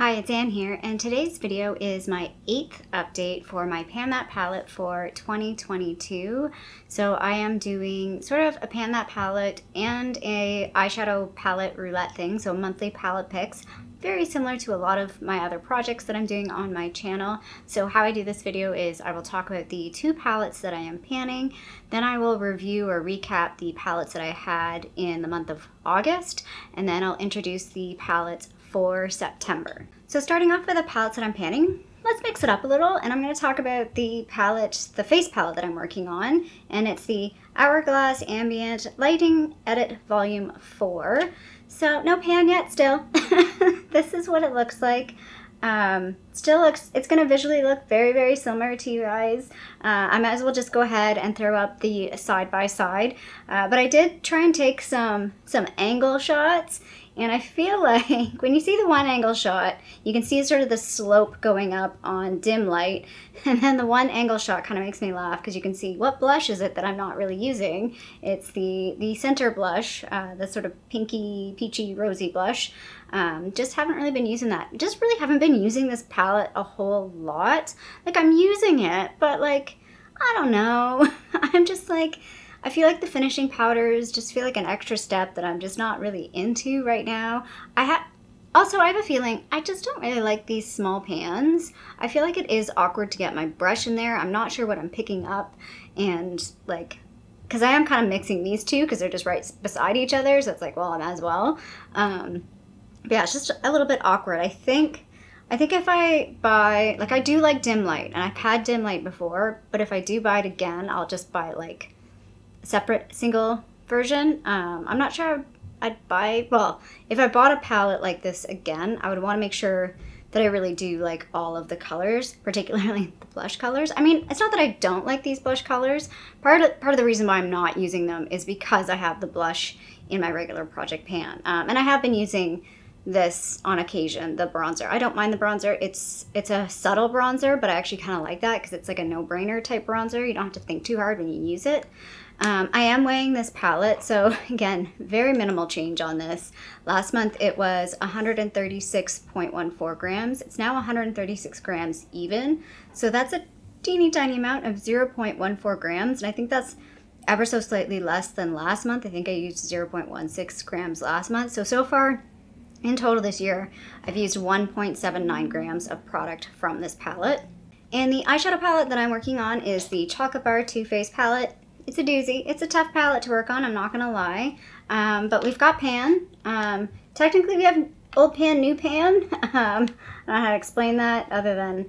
Hi, it's Anne here, and today's video is my 8th update for my Pan That palette for 2022. So I am doing sort of a Pan That palette and a eyeshadow palette roulette thing, so monthly palette picks. Very similar to a lot of my other projects that I'm doing on my channel. So how I do this video is I will talk about the 2 palettes that I am panning, then I will review or recap the palettes that I had in the month of August, and then I'll introduce the palettes for September. So starting off with the palettes that I'm panning, let's mix it up a little, and I'm going to talk about the palette, the face palette that I'm working on, and it's the Hourglass Ambient Lighting Edit Volume 4. So no pan yet still. This is what it looks like. Still looks, it's going to visually look very, very similar to you guys. I might as well just go ahead and throw up the side by side. But I did try and take some angle shots. And I feel like when you see the one angle shot, you can see sort of the slope going up on dim light. And then the one angle shot kind of makes me laugh because you can see what blush is it that I'm not really using. It's the center blush, the sort of pinky, peachy, rosy blush. Just haven't really been using that. Just really haven't been using this palette a whole lot. Like, I'm using it, but like, I don't know. I'm just like, I feel like the finishing powders just feel like an extra step that I'm just not really into right now. I have a feeling I just don't really like these small pans. I feel like it is awkward to get my brush in there. I'm not sure what I'm picking up, and like, because I am kind of mixing these two because they're just right beside each other, so it's like, well, I might as well. But yeah, it's just a little bit awkward. I think if I buy, like, I do like dim light, and I've had dim light before, but if I do buy it again, I'll just buy like separate single version. I'm not sure I'd buy, well, if I bought a palette like this again, I would want to make sure that I really do like all of the colors, particularly the blush colors. I mean, it's not that I don't like these blush colors. Part of the reason why I'm not using them is because I have the blush in my regular project pan. And I have been using this on occasion, the bronzer. I don't mind the bronzer. It's a subtle bronzer, but I actually kind of like that because it's like a no-brainer type bronzer. You don't have to think too hard when you use it. I am weighing this palette, so again, very minimal change on this. Last month it was 136.14 grams. It's now 136 grams even, so that's a teeny tiny amount of 0.14 grams, and I think that's ever so slightly less than last month. I think I used 0.16 grams last month, so far in total this year, I've used 1.79 grams of product from this palette. And the eyeshadow palette that I'm working on is the Chocolate Bar Too Faced palette. It's a doozy. It's a tough palette to work on, I'm not going to lie. But we've got pan. Technically, we have old pan, new pan. I don't know how to explain that other than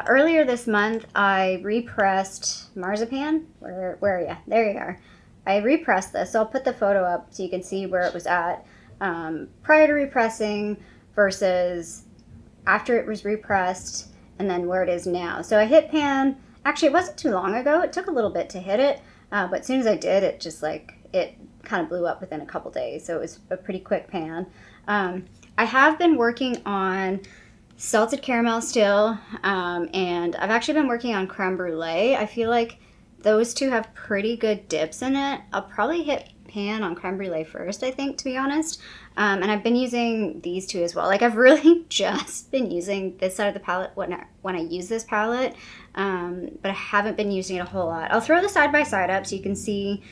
earlier this month, I repressed Marzipan. Where are you? There you are. I repressed this, so I'll put the photo up so you can see where it was at prior to repressing versus after it was repressed, and then where it is now. So I hit pan. Actually, it wasn't too long ago. It took a little bit to hit it. But as soon as I did, it just like, it kind of blew up within a couple days. So it was a pretty quick pan. I have been working on salted caramel still. And I've actually been working on creme brulee. I feel like those two have pretty good dips in it. I'll probably hit pan on creme brulee first, I think, to be honest. And I've been using these two as well. Like, I've really just been using this side of the palette when I use this palette, but I haven't been using it a whole lot. I'll throw the side by side up so you can see,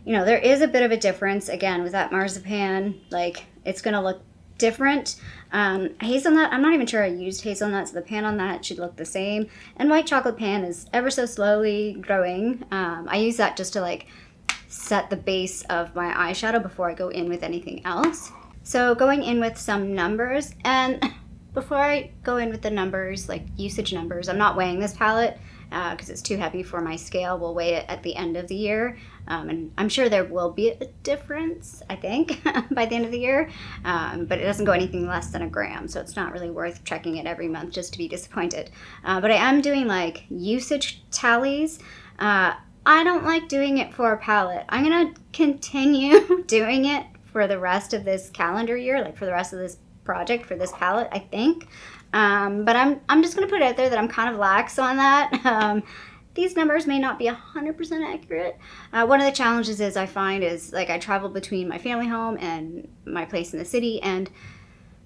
you know, there is a bit of a difference. Again, with that Marzipan, like, it's gonna look different. Hazelnut, I'm not even sure I used hazelnut, so the pan on that should look the same. And white chocolate pan is ever so slowly growing. I use that just to like set the base of my eyeshadow before I go in with anything else. So going in with some numbers, and before I go in with the numbers, like usage numbers, I'm not weighing this palette because it's too heavy for my scale. We'll weigh it at the end of the year, and I'm sure there will be a difference, I think, by the end of the year, but it doesn't go anything less than a gram, so it's not really worth checking it every month just to be disappointed. But I am doing like usage tallies. I don't like doing it for a palette. I'm gonna continue doing it for the rest of this calendar year, like for the rest of this project for this palette, I think. But I'm just gonna put it out there that I'm kind of lax on that. These numbers may not be 100% accurate. One of the challenges I find is like I travel between my family home and my place in the city, and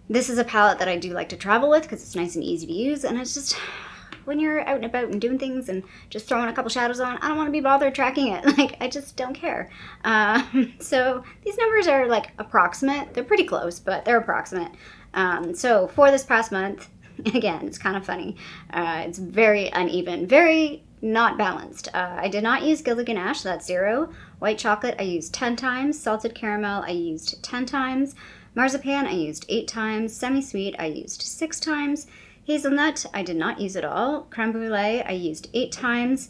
This is a palette that I do like to travel with because it's nice and easy to use, and it's just, when you're out and about and doing things and just throwing a couple shadows on, I don't want to be bothered tracking it. Like, I just don't care. So these numbers are like approximate. They're pretty close, but they're approximate. So for this past month, again, it's kind of funny. It's very uneven, very not balanced. I did not use Gilded Ganache, so that's 0. White chocolate, I used 10 times. Salted caramel, I used 10 times. Marzipan, I used 8 times. Semi-sweet, I used 6 times. Hazelnut, I did not use at all. Creme brulee, I used 8 times.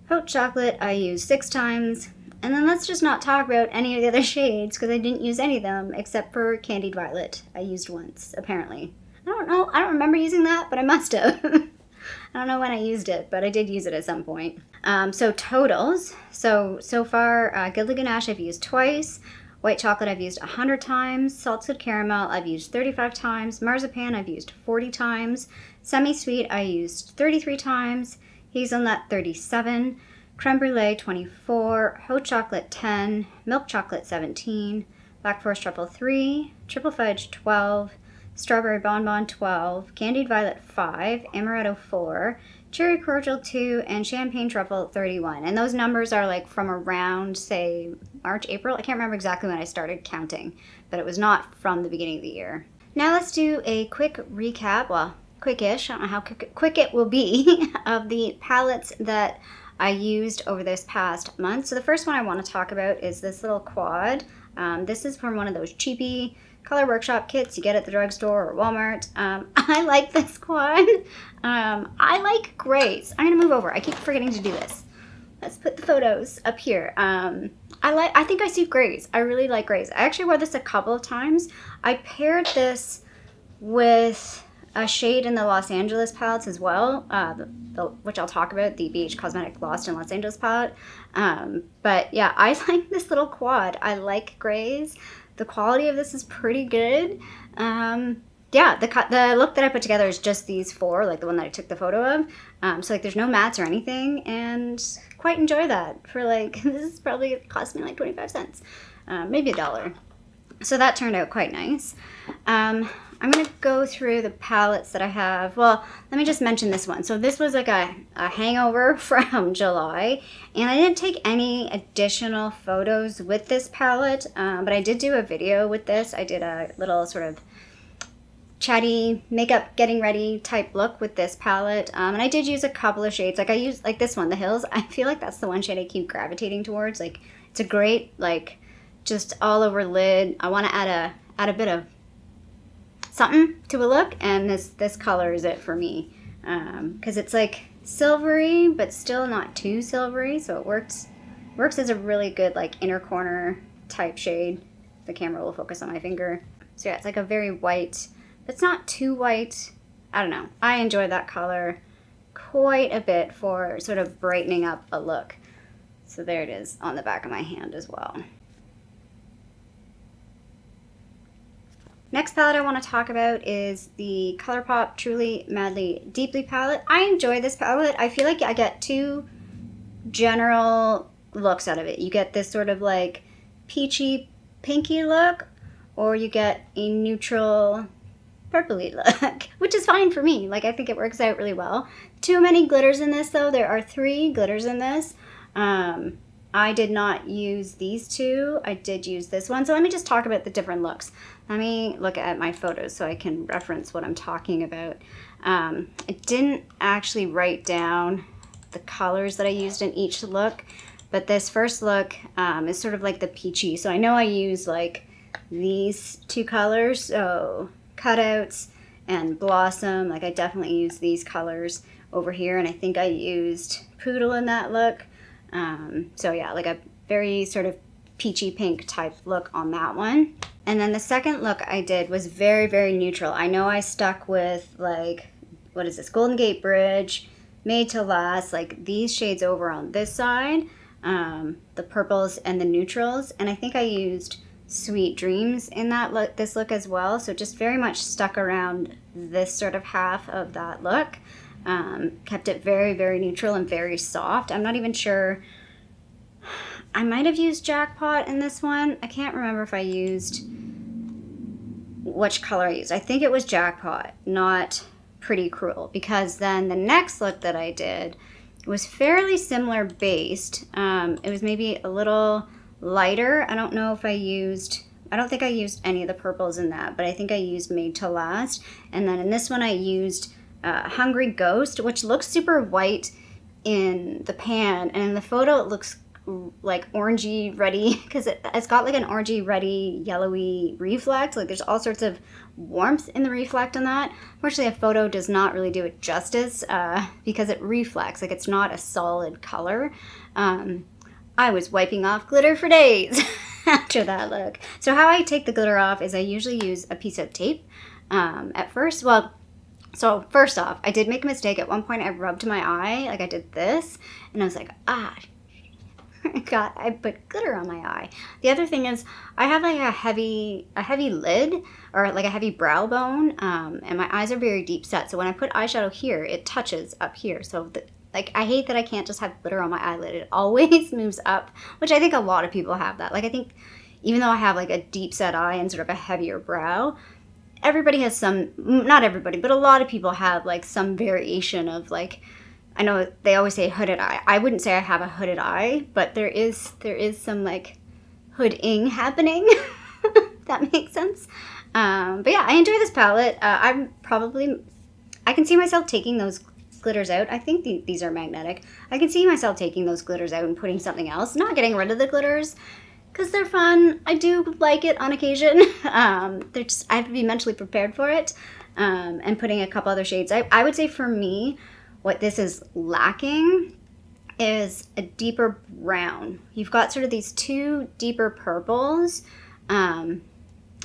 Hot chocolate, I used 6 times. And then let's just not talk about any of the other shades because I didn't use any of them except for Candied Violet. I used once, apparently. I don't know. I don't remember using that, but I must have. I don't know when I used it, but I did use it at some point. So totals. So far, Gilded Ganache I've used twice. White chocolate I've used 100 times. Salted caramel I've used 35 times. Marzipan I've used 40 times. Semi-sweet I used 33 times. Hazelnut 37. Creme brulee 24. Hot chocolate 10. Milk chocolate 17. Black forest truffle 3. Triple fudge 12. Strawberry bonbon 12. Candied violet 5. Amaretto 4. Cherry cordial 2, and champagne truffle 31. And those numbers are like from around, say, March, April. I can't remember exactly when I started counting, but it was not from the beginning of the year. Now let's do a quick recap, well, quickish, I don't know how quick it will be, of the palettes that I used over this past month. So the first one I want to talk about is this little quad. This is from one of those cheapy Color Workshop kits you get at the drugstore or Walmart. I like this quad. I like grays. I'm gonna move over. I keep forgetting to do this. Let's put the photos up here. I think I see grays. I really like grays. I actually wore this a couple of times. I paired this with a shade in the Los Angeles palettes as well, which I'll talk about, the BH Cosmetic Lost in Los Angeles palette. But yeah, I like this little quad. I like grays. The quality of this is pretty good. Yeah, the look that I put together is just these 4, like the one that I took the photo of. So like there's no mattes or anything, and quite enjoy that for like, this is probably cost me like 25 cents, maybe $1. So that turned out quite nice. I'm gonna go through the palettes that I have. Well, let me just mention this one. So this was like a hangover from July, and I didn't take any additional photos with this palette, but I did do a video with this. I did a little sort of chatty makeup getting ready type look with this palette, and I did use a couple of shades. Like I used like this one, the Hills. I feel like that's the one shade I keep gravitating towards. Like it's a great, like, just all over lid. I want to add a bit of something to a look, and this color is it for me, because it's like silvery but still not too silvery, so it works as a really good like inner corner type shade. The camera will focus on my finger. So yeah, it's like a very white, but it's not too white. I don't know, I enjoy that color quite a bit for sort of brightening up a look. So there it is on the back of my hand as well. Next palette I want to talk about is the Colourpop Truly Madly Deeply palette. I enjoy this palette. I feel like I get 2 general looks out of it. You get this sort of like peachy pinky look, or you get a neutral purpley look, which is fine for me. Like, I think it works out really well. Too many glitters in this though. There are 3 glitters in this. I did not use these 2. I did use this one. So let me just talk about the different looks. Let me look at my photos so I can reference what I'm talking about. I didn't actually write down the colors that I used in each look, but this first look is sort of like the peachy. So I know I used like these 2 colors, so Cutouts and Blossom. Like I definitely used these colors over here, and I think I used Poodle in that look. So yeah, like a very sort of peachy pink type look on that one. And then the second look I did was very, very neutral. I know I stuck with like, what is this, Golden Gate Bridge, Made to Last, like these shades over on this side, the purples and the neutrals. And I think I used Sweet Dreams in that look, this look as well. So just very much stuck around this sort of half of that look. Kept it very, very neutral and very soft. I'm not even sure. I might have used Jackpot in this one. I can't remember if I used which color I used. I think it was Jackpot, not Pretty Cruel, because then the next look that I did was fairly similar based. It was maybe a little lighter. I don't know if I don't think I used any of the purples in that, but I think I used Made to Last. And then in this one I used Hungry Ghost, which looks super white in the pan, and in the photo it looks like orangey reddy, because it's got like an orangey reddy yellowy reflect. Like there's all sorts of warmth in the reflect on that. Unfortunately, a photo does not really do it justice because it reflects, like it's not a solid color. I was wiping off glitter for days after that look. So how I take the glitter off is I usually use a piece of tape at first. Well, so first off, I did make a mistake. At one point I rubbed my eye, like I did this, and I was like, I put glitter on my eye. The other thing is I have like a heavy lid, or like a heavy brow bone, and my eyes are very deep set. So when I put eyeshadow here, it touches up here. So like I hate that I can't just have glitter on my eyelid. It always moves up, which I think a lot of people have that. Like I think even though I have like a deep set eye and sort of a heavier brow, everybody has some, not everybody, but a lot of people have like some variation of like, I know they always say hooded eye. I wouldn't say I have a hooded eye, but there is some like hooding happening. If that makes sense. But yeah, I enjoy this palette. I can see myself taking those glitters out. I think these are magnetic. I can see myself taking those glitters out and putting something else, not getting rid of the glitters, because they're fun. I do like it on occasion. I have to be mentally prepared for it, and putting a couple other shades. I would say for me, what this is lacking is a deeper brown. You've got sort of these two deeper purples.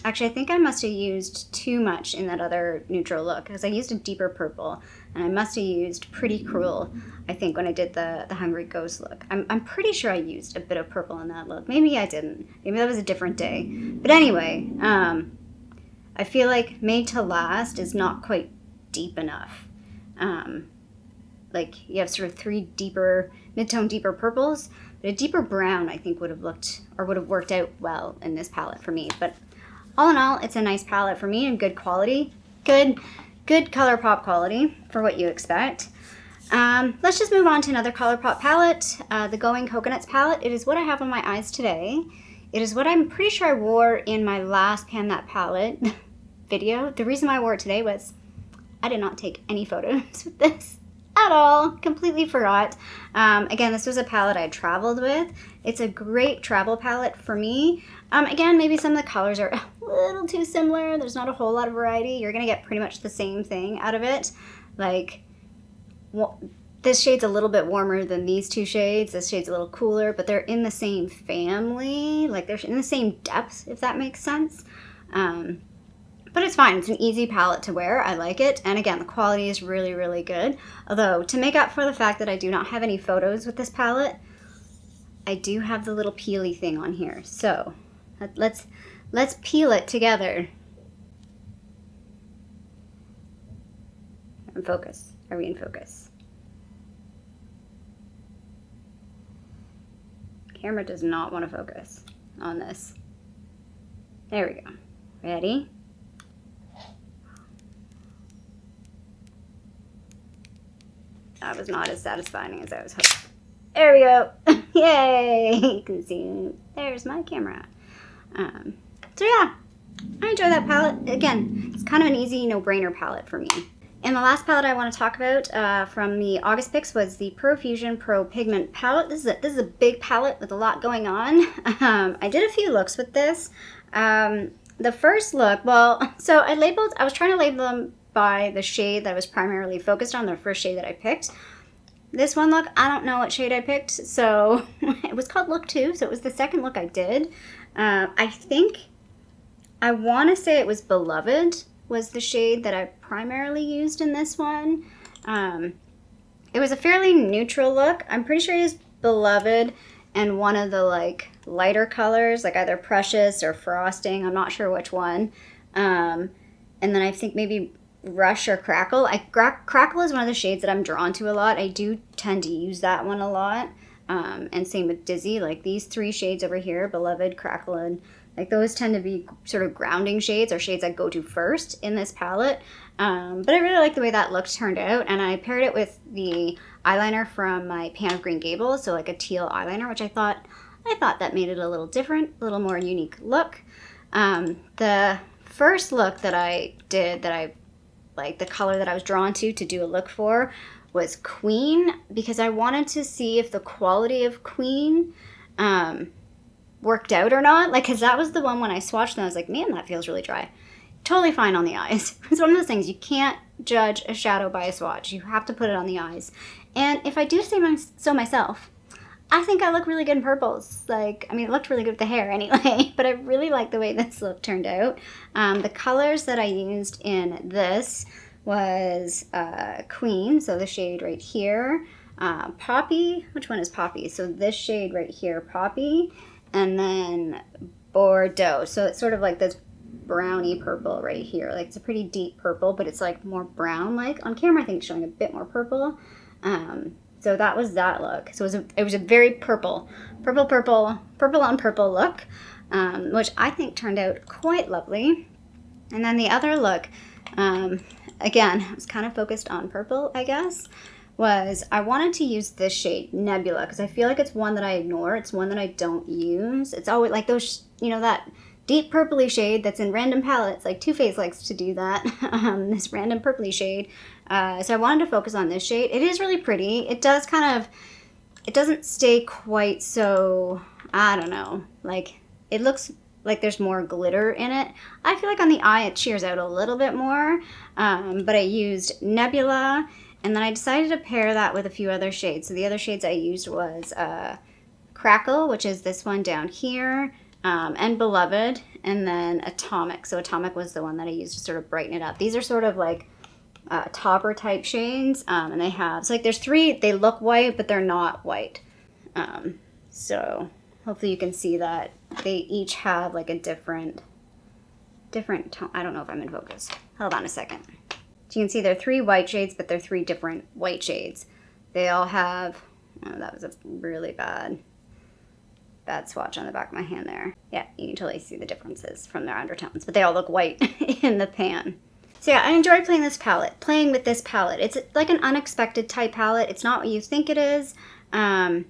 Actually, I think I must have used too much in that other neutral look, because I used a deeper purple, and I must have used Pretty Cruel, I think, when I did the Hungry Ghost look. I'm pretty sure I used a bit of purple in that look. Maybe I didn't. Maybe that was a different day. But anyway, I feel like Made to Last is not quite deep enough. Like you have sort of three deeper, mid-tone deeper purples, but a deeper brown I think would have worked out well in this palette for me. But all in all, it's a nice palette for me and good quality. Good Colourpop quality for what you expect. Let's just move on to another Colourpop palette, the Going Coconuts palette. It is what I have on my eyes today. It is what I'm pretty sure I wore in my last Pan That Palette video. The reason why I wore it today was I did not take any photos with this at all. Completely forgot. Again, this was a palette I traveled with. It's a great travel palette for me. Again, maybe some of the colors are a little too similar. There's not a whole lot of variety. You're going to get pretty much the same thing out of it. Like, this shade's a little bit warmer than these two shades. This shade's a little cooler, but they're in the same family. Like, they're in the same depth, if that makes sense. But it's fine. It's an easy palette to wear. I like it. And again, the quality is really, really good. Although, to make up for the fact that I do not have any photos with this palette, I do have the little peely thing on here. So, let's peel it together. In focus. Are we in focus? Camera does not want to focus on this. There we go. Ready? That was not as satisfying as I was hoping. There we go. Yay! You can see, there's my camera. So yeah, I enjoy that palette. Again, it's kind of an easy no-brainer palette for me. And the last palette I want to talk about from the August picks was the Profusion Pro Pigment palette. This is a big palette with a lot going on. I did a few looks with this. The first look, so I was trying to label them by the shade that I was primarily focused on, the first shade that I picked. This one look, I don't know what shade I picked, so it was called Look 2, so it was the second look I did. I want to say it was Beloved was the shade that I primarily used in this one. It was a fairly neutral look. I'm pretty sure I used Beloved and one of the like lighter colors, like either Precious or Frosting. I'm not sure which one. And then I think maybe Rush or Crackle. Crackle is one of the shades that I'm drawn to a lot. I do tend to use that one a lot. And same with Dizzy. Like these three shades over here, Beloved, Crackle, and Like those tend to be sort of grounding shades or shades I go to first in this palette. But I really like the way that look turned out, and I paired it with the eyeliner from my Pan of Green Gables, so like a teal eyeliner, which I thought that made it a little different, a little more unique look. The first look that I did, that I like, the color that I was drawn to do a look for, was Queen, because I wanted to see if the quality of Queen worked out or not. Like, because that was the one when I swatched and I was like, man, that feels really dry. Totally fine on the eyes. It's one of those things, you can't judge a shadow by a swatch. You have to put it on the eyes. And if I do say so myself, I think I look really good in purples. Like, I mean, it looked really good with the hair anyway, but I really like the way this look turned out. The colors that I used in this was Queen, so the shade right here. Poppy, which one is Poppy? So this shade right here, Poppy, and then Bordeaux. So it's sort of like this browny purple right here. Like, it's a pretty deep purple, but it's like more brown. Like on camera, I think it's showing a bit more purple. So that was that look. So it was a very purple on purple look, which I think turned out quite lovely. And then the other look, again, I was kind of focused on purple, I guess, was I wanted to use this shade, Nebula, because I feel like it's one that I ignore. It's one that I don't use. It's always like those, you know, that deep purpley shade that's in random palettes. Like Too Faced likes to do that, this random purpley shade. So I wanted to focus on this shade. It is really pretty. It does kind of, it doesn't stay quite so, I don't know, like it looks like there's more glitter in it. I feel like on the eye it cheers out a little bit more, but I used Nebula, and then I decided to pair that with a few other shades. So the other shades I used was Crackle, which is this one down here, and Beloved, and then Atomic. So Atomic was the one that I used to sort of brighten it up. These are sort of like topper type shades, and they have, so like there's three, they look white, but they're not white. So hopefully you can see that they each have like a different tone. I don't know if I'm in focus. Hold on a second. So you can see they're three white shades, but they're three different white shades. They all have, oh, that was a really bad swatch on the back of my hand there. Yeah, you can totally see the differences from their undertones, but they all look white in the pan. So yeah, I enjoyed playing with this palette. It's like an unexpected type palette. It's not what you think it is. Again,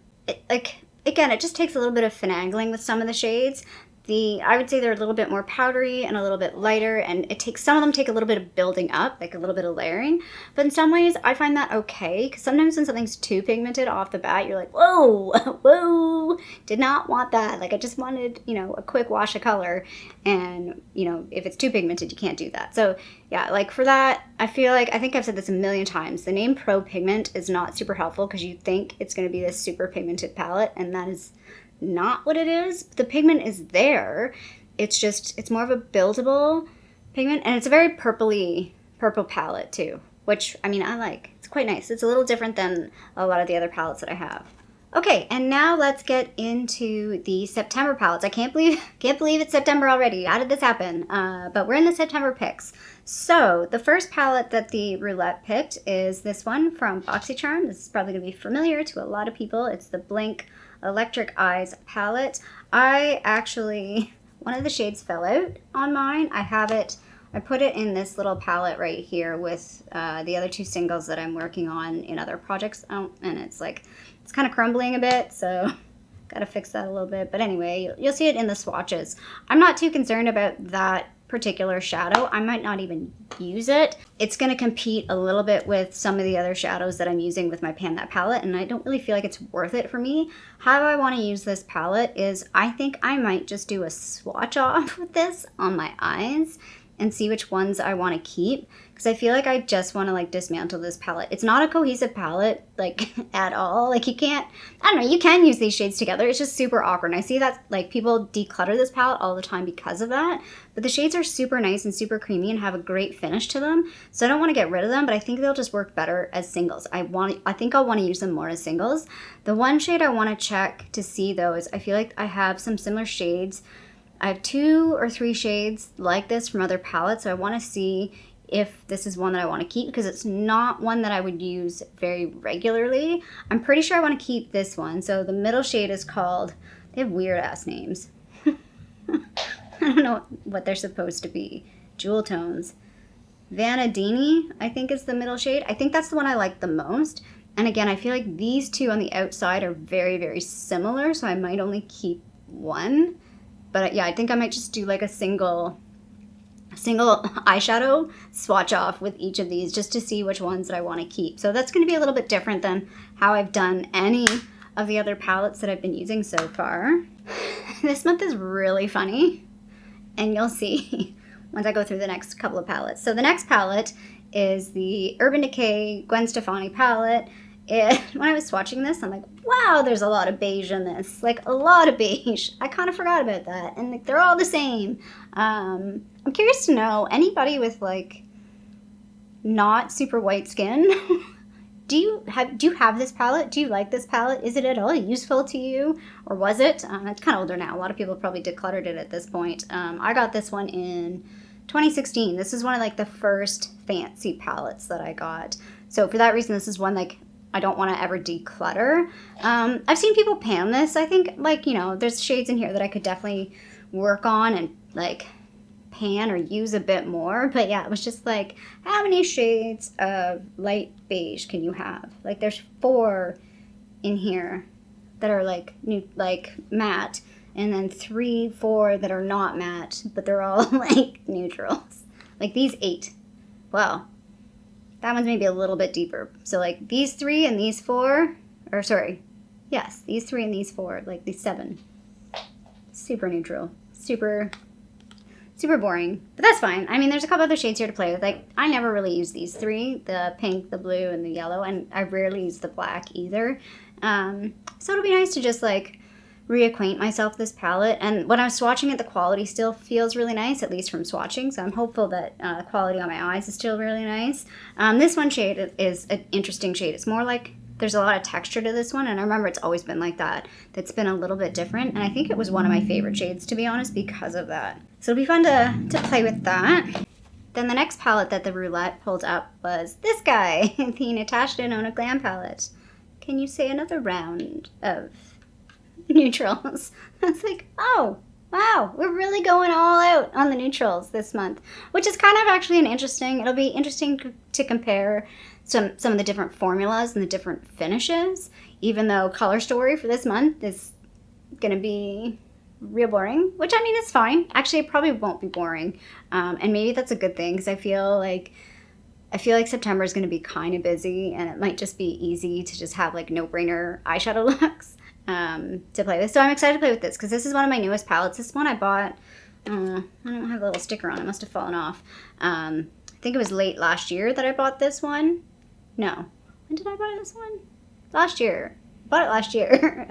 it just takes a little bit of finagling with some of the shades. I would say they're a little bit more powdery and a little bit lighter, and some of them take a little bit of building up, like a little bit of layering. But in some ways, I find that okay, because sometimes when something's too pigmented off the bat, you're like, whoa, whoa, did not want that. Like, I just wanted, you know, a quick wash of color, and, you know, if it's too pigmented, you can't do that. So, yeah, like for that, I think I've said this a million times, the name Pro Pigment is not super helpful, because you think it's going to be this super pigmented palette, and that is not what it is. The pigment is there. It's more of a buildable pigment, and it's a very purple palette too, which, I mean, I like. It's quite nice. It's a little different than a lot of the other palettes that I have. Okay, and now let's get into the September palettes. I can't believe it's September already. How did this happen? But we're in the September picks. So the first palette that the Roulette picked is this one from BoxyCharm. This is probably going to be familiar to a lot of people. It's the Blink Electric Eyes palette. One of the shades fell out on mine. I put it in this little palette right here with the other two singles that I'm working on in other projects, and it's kind of crumbling a bit, so gotta fix that a little bit. But anyway, you'll see it in the swatches. I'm not too concerned about that particular shadow. I might not even use it. It's going to compete a little bit with some of the other shadows that I'm using with my Pan That palette, and I don't really feel like it's worth it for me. How I want to use this palette is I think I might just do a swatch off with this on my eyes and see which ones I want to keep, because I feel like I just want to like dismantle this palette. It's not a cohesive palette like at all. Like you can use these shades together. It's just super awkward. And I see that like people declutter this palette all the time because of that, but the shades are super nice and super creamy and have a great finish to them. So I don't want to get rid of them, but I think they'll just work better as singles. I think I'll want to use them more as singles. The one shade I want to check to see though is I feel like I have some similar shades. I have 2 or 3 shades like this from other palettes, so I want to see if this is one that I want to keep, because it's not one that I would use very regularly. I'm pretty sure I want to keep this one. So the middle shade is called, they have weird ass names. don't know what they're supposed to be. Jewel tones. Vanadini, I think is the middle shade. I think that's the one I like the most. And again, I feel like these two on the outside are very, very similar, so I might only keep one. But yeah, I think I might just do like a single eyeshadow swatch off with each of these just to see which ones that I want to keep. So that's going to be a little bit different than how I've done any of the other palettes that I've been using so far. This month is really funny, and you'll see once I go through the next couple of palettes. So the next palette is the Urban Decay Gwen Stefani palette. When I was swatching this, I'm like, wow, there's a lot of beige in this. Like, a lot of beige. I kind of forgot about that. And like, they're all the same. I'm curious to know, anybody with like not super white skin, do you have this palette? Do you like this palette? Is it at all useful to you? Or was it? It's kind of older now. A lot of people probably decluttered it at this point. I got this one in 2016. This is one of like the first fancy palettes that I got. So for that reason, this is one like I don't want to ever declutter. I've seen people pan this. I think like, you know, there's shades in here that I could definitely work on and like pan or use a bit more. But yeah, it was just like, how many shades of light beige can you have? Like there's 4 in here that are like matte, and then 3, 4 that are not matte, but they're all like neutrals. Like these 8. Wow. That one's maybe a little bit deeper. So like these 3 and these 4, or sorry, yes, these 3 and these 4, like these 7. Super neutral. Super boring, but that's fine. I mean, there's a couple other shades here to play with. Like, I never really use these 3, the pink, the blue, and the yellow, and I rarely use the black either. So it'll be nice to just, like, reacquaint myself with this palette. And when I was swatching it, the quality still feels really nice, at least from swatching, so I'm hopeful that the quality on my eyes is still really nice. This one shade is an interesting shade. It's more like there's a lot of texture to this one, and I remember it's always been like that. It's been a little bit different, and I think it was one of my favorite shades, to be honest, because of that. So it'll be fun to play with that. Then the next palette that the Roulette pulled up was this guy, the Natasha Denona Glam palette. Can you say another round of neutrals? I was like, oh, wow, we're really going all out on the neutrals this month, which is kind of actually it'll be interesting to compare some of the different formulas and the different finishes, even though Color Story for this month is going to be real boring, which I mean, it's fine. Actually, it probably won't be boring, and maybe that's a good thing, because I feel like September is going to be kind of busy, and it might just be easy to just have like no-brainer eyeshadow looks to play with. So I'm excited to play with this, because this is one of my newest palettes. This one I bought, I don't have a little sticker on it, must have fallen off. I think it was late last year that I bought this one. No, when did I buy this one? Last year. Bought it last year,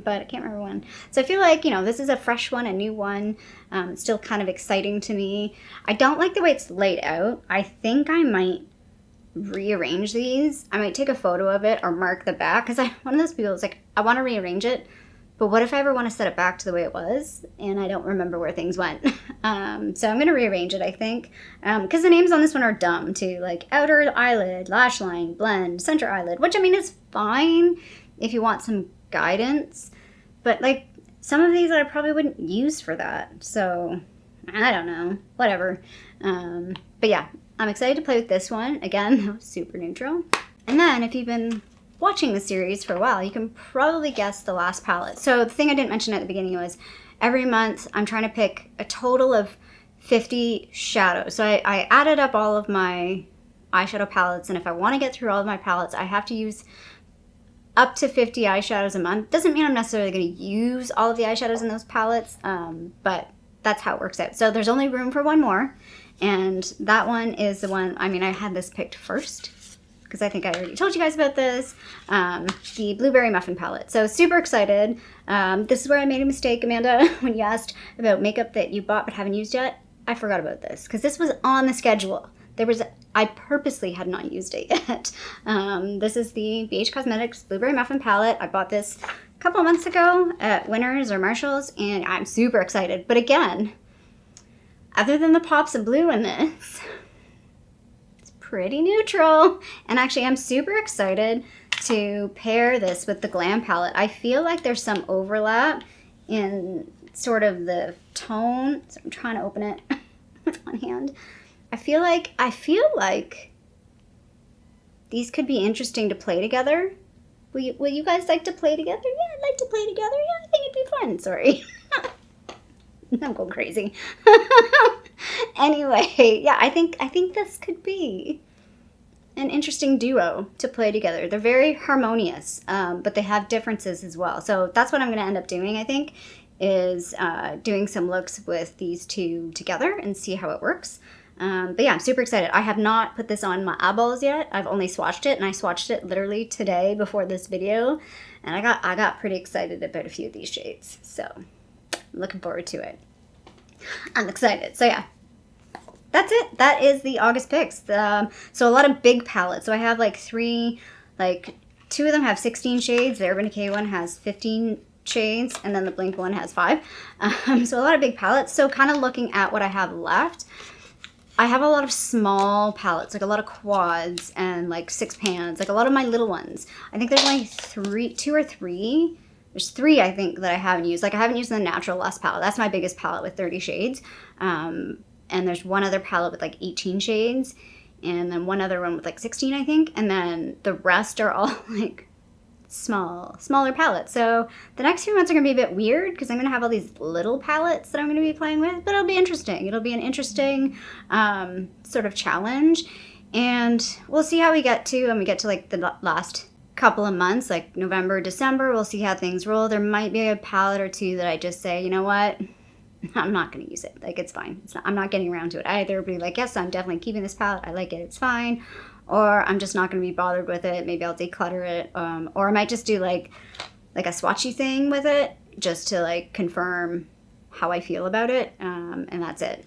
but I can't remember when. So I feel like, you know, this is a fresh one, a new one. It's still kind of exciting to me. I don't like the way it's laid out. I think I might rearrange these. I might take a photo of it or mark the back, because I'm one of those people that's like, I want to rearrange it, but what if I ever want to set it back to the way it was and I don't remember where things went? So I'm going to rearrange it, I think, because the names on this one are dumb too, like outer eyelid, lash line, blend, center eyelid, which I mean is fine if you want some guidance, but like some of these I probably wouldn't use for that, so I don't know, whatever. But yeah, I'm excited to play with this one. Again, super neutral. And then if you've been watching the series for a while, you can probably guess the last palette. So the thing I didn't mention at the beginning was every month I'm trying to pick a total of 50 shadows. So I added up all of my eyeshadow palettes, and if I want to get through all of my palettes, I have to use up to 50 eyeshadows a month. Doesn't mean I'm necessarily going to use all of the eyeshadows in those palettes, but that's how it works out. So there's only room for one more, and that one is the one, I mean, I had this picked first, because I think I already told you guys about this, the Blueberry Muffin palette. So super excited. This is where I made a mistake, Amanda, when you asked about makeup that you bought but haven't used yet. I forgot about this, because this was on the schedule. I purposely had not used it yet. This is the BH Cosmetics Blueberry Muffin palette. I bought this a couple of months ago at Winners or Marshalls, and I'm super excited. But again, other than the pops of blue in this, it's pretty neutral. And actually, I'm super excited to pair this with the Glam palette. I feel like there's some overlap in sort of the tone. So I'm trying to open it with one hand. I feel like these could be interesting to play together. Will you guys like to play together? Yeah, I'd like to play together. Yeah, I think it'd be fun. Sorry. I'm going crazy. Anyway, yeah, I think this could be an interesting duo to play together. They're very harmonious, but they have differences as well. So that's what I'm going to end up doing, I think, is doing some looks with these two together and see how it works. But yeah, I'm super excited. I have not put this on my eyeballs yet. I've only swatched it, and I swatched it literally today before this video, and I got pretty excited about a few of these shades. So I'm looking forward to it. I'm excited. So yeah, that's it. That is the August picks. So a lot of big palettes. So I have like two of them have 16 shades. The Urban Decay one has 15 shades, and then the Blink one has 5. So a lot of big palettes. So kind of looking at what I have left, I have a lot of small palettes, like a lot of quads and like 6 pans, like a lot of my little ones. I think there's only 2 or 3. There's 3, I think, that I haven't used. Like, I haven't used the Natural Lust palette. That's my biggest palette with 30 shades. And there's one other palette with like 18 shades. And then one other one with like 16, I think. And then the rest are all like smaller palettes. So the next few months are going to be a bit weird because I'm going to have all these little palettes that I'm going to be playing with. But it'll be interesting. It'll be an interesting sort of challenge. And we'll see how we get to when we get to like the last couple of months, like November, December. We'll see how things roll. There might be a palette or two that I just say, you know what, I'm not going to use it. Like, it's fine. I'm not getting around to it. Either be like, yes, I'm definitely keeping this palette. I like it. It's fine. Or I'm just not going to be bothered with it. Maybe I'll declutter it. Or I might just do like a swatchy thing with it just to like confirm how I feel about it. And that's it.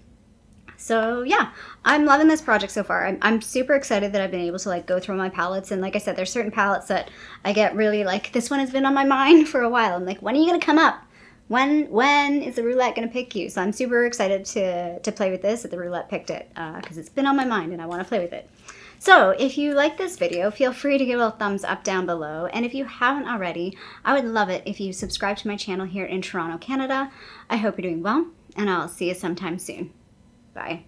So yeah, I'm loving this project so far. I'm super excited that I've been able to like go through my palettes. And like I said, there's certain palettes that I get really like, this one has been on my mind for a while. I'm like, when are you going to come up? When is the Roulette going to pick you? So I'm super excited to play with this, that the Roulette picked it, because it's been on my mind and I want to play with it. So if you like this video, feel free to give it a thumbs up down below. And if you haven't already, I would love it if you subscribe to my channel here in Toronto, Canada. I hope you're doing well, and I'll see you sometime soon. Bye.